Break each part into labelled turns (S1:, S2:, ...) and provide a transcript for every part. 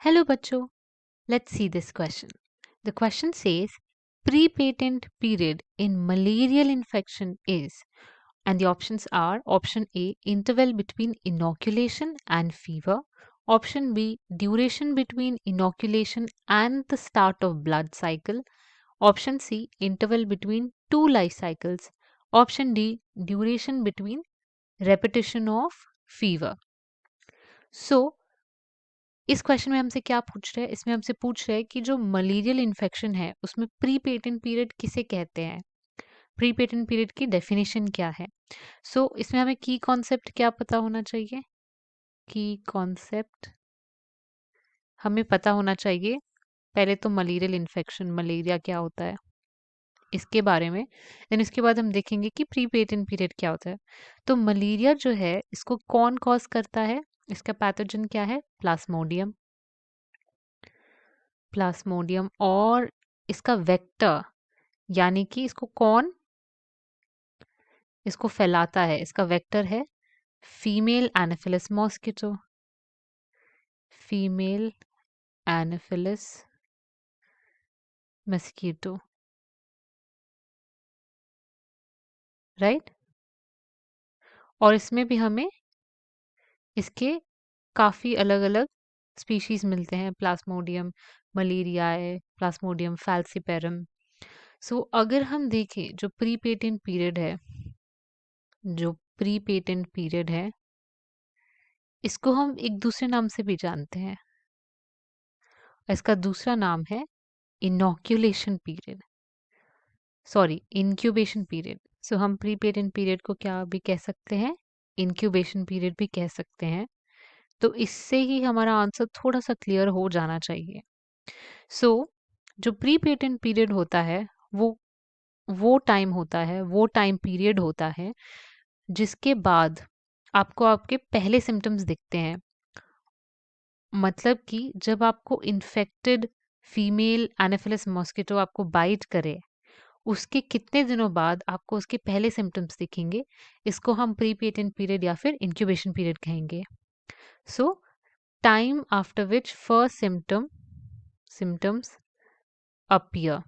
S1: Hello, bachcho. Let's see this question. The question says pre-patent period in malarial infection is, and the options are option A, interval between inoculation and fever, option B, duration between inoculation and the start of blood cycle, option C, interval between two life cycles, option D, duration between repetition of fever. So इस question में हमसे क्या पूछ रहे हैं? इसमें हमसे पूछ रहे हैं कि जो मलेरियल इन्फेक्शन है उसमें प्री पेटेंट पीरियड किसे कहते हैं, प्री पेटेंट पीरियड की डेफिनेशन क्या है. इसमें हमें की कॉन्सेप्ट क्या पता होना चाहिए. की कॉन्सेप्ट हमें पता होना चाहिए. पहले तो मलेरियल इन्फेक्शन, मलेरिया क्या होता है इसके बारे में, देन इसके बाद हम देखेंगे कि प्री पेटेंट पीरियड क्या होता है. तो मलेरिया जो है इसको कौन कॉज करता है, इसका पैथोजन क्या है, प्लाज्मोडियम. प्लाज्मोडियम और इसका वेक्टर यानी कि इसको कौन इसको फैलाता है, इसका वेक्टर है female Anopheles mosquito. Female Anopheles mosquito, right. और इसमें भी हमें इसके काफ़ी अलग अलग स्पीशीज मिलते हैं. Plasmodium malariae, Plasmodium falciparum. अगर हम देखें जो प्री पेटेंट पीरियड है, जो प्री पेटेंट पीरियड है इसको हम एक दूसरे नाम से भी जानते हैं. इसका दूसरा नाम है inoculation period, sorry incubation period. हम प्री पेटेंट पीरियड को क्या भी कह सकते हैं, इंक्यूबेशन पीरियड भी कह सकते हैं. तो इससे ही हमारा आंसर थोड़ा सा क्लियर हो जाना चाहिए. जो प्री पेटेंट पीरियड होता है वो टाइम होता है, वो टाइम पीरियड होता है जिसके बाद आपको आपके पहले सिम्टम्स दिखते हैं. मतलब कि जब आपको इन्फेक्टेड फीमेल एनाफिलस मॉस्किटो आपको बाइट करे, उसके कितने दिनों बाद आपको उसके पहले सिम्टम्स दिखेंगे, इसको हम प्री पेटेंट पीरियड या फिर इंक्यूबेशन पीरियड कहेंगे. Time after which first symptoms appear.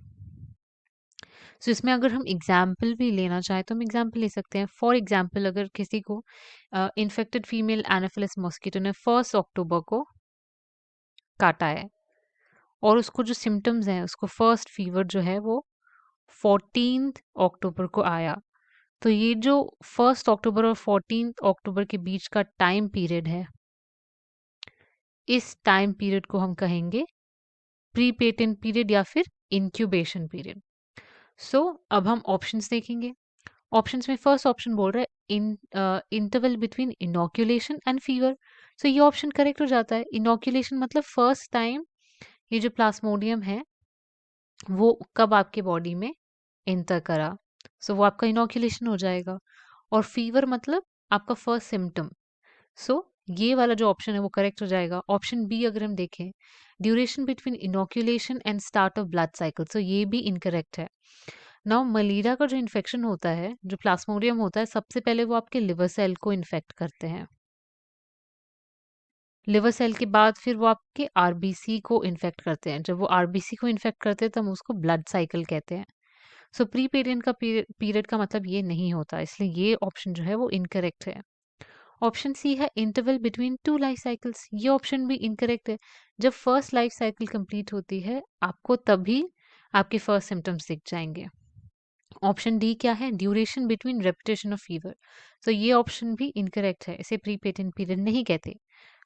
S1: इसमें अगर हम एग्जाम्पल भी लेना चाहें तो हम एग्जाम्पल ले सकते हैं. फॉर एग्जाम्पल अगर किसी को इन्फेक्टेड फीमेल एनाफिलस मॉस्किटो ने 1 अक्टूबर को काटा है और उसको जो सिम्टम्स हैं, उसको फर्स्ट फीवर जो है वो 14 अक्टूबर को आया. तो ये जो 1 अक्टूबर और 14 अक्टूबर के बीच का टाइम पीरियड है, इस टाइम पीरियड को हम कहेंगे प्री पेटेंट पीरियड या फिर इंक्यूबेशन पीरियड. अब हम ऑप्शंस देखेंगे. ऑप्शंस में फर्स्ट ऑप्शन बोल रहा है interval between inoculation and fever. ये ऑप्शन करेक्ट हो जाता है. इनॉक्यूलेशन मतलब फर्स्ट टाइम ये जो प्लाज्मोडियम है वो कब आपके बॉडी में एंटर करा, वो आपका इनॉक्यूलेशन हो जाएगा. और फीवर मतलब आपका फर्स्ट सिम्टम. ये वाला जो ऑप्शन है वो करेक्ट हो जाएगा. ऑप्शन बी अगर हम देखें, duration between inoculation and start of blood cycle, ये भी इनकरेक्ट है. नाउ मलेरिया का जो इन्फेक्शन होता है, जो प्लाज्मोडियम होता है, सबसे पहले वो आपके लिवर सेल को इन्फेक्ट करते हैं. लिवर सेल के बाद फिर वो आपके आरबीसी को इन्फेक्ट करते हैं. जब वो आरबीसी को इन्फेक्ट करते हैं तब हम उसको ब्लड साइकिल कहते हैं. प्री पेटेंट का पीरियड का मतलब ये नहीं होता, इसलिए ये ऑप्शन जो है वो इनकरेक्ट है. ऑप्शन सी है interval between two life cycles. ये ऑप्शन भी इनकरेक्ट है. जब फर्स्ट लाइफ साइकिल कंप्लीट होती है आपको तभी आपके फर्स्ट सिम्टम्स दिख जाएंगे. ऑप्शन डी क्या है, duration between repetition of fever. ये ऑप्शन भी इनकरेक्ट है, इसे प्री पेटेंट पीरियड नहीं कहते.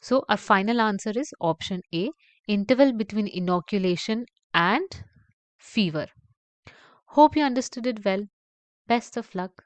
S1: our final answer is option A, interval between inoculation and fever. Hope you understood it well. Best of luck.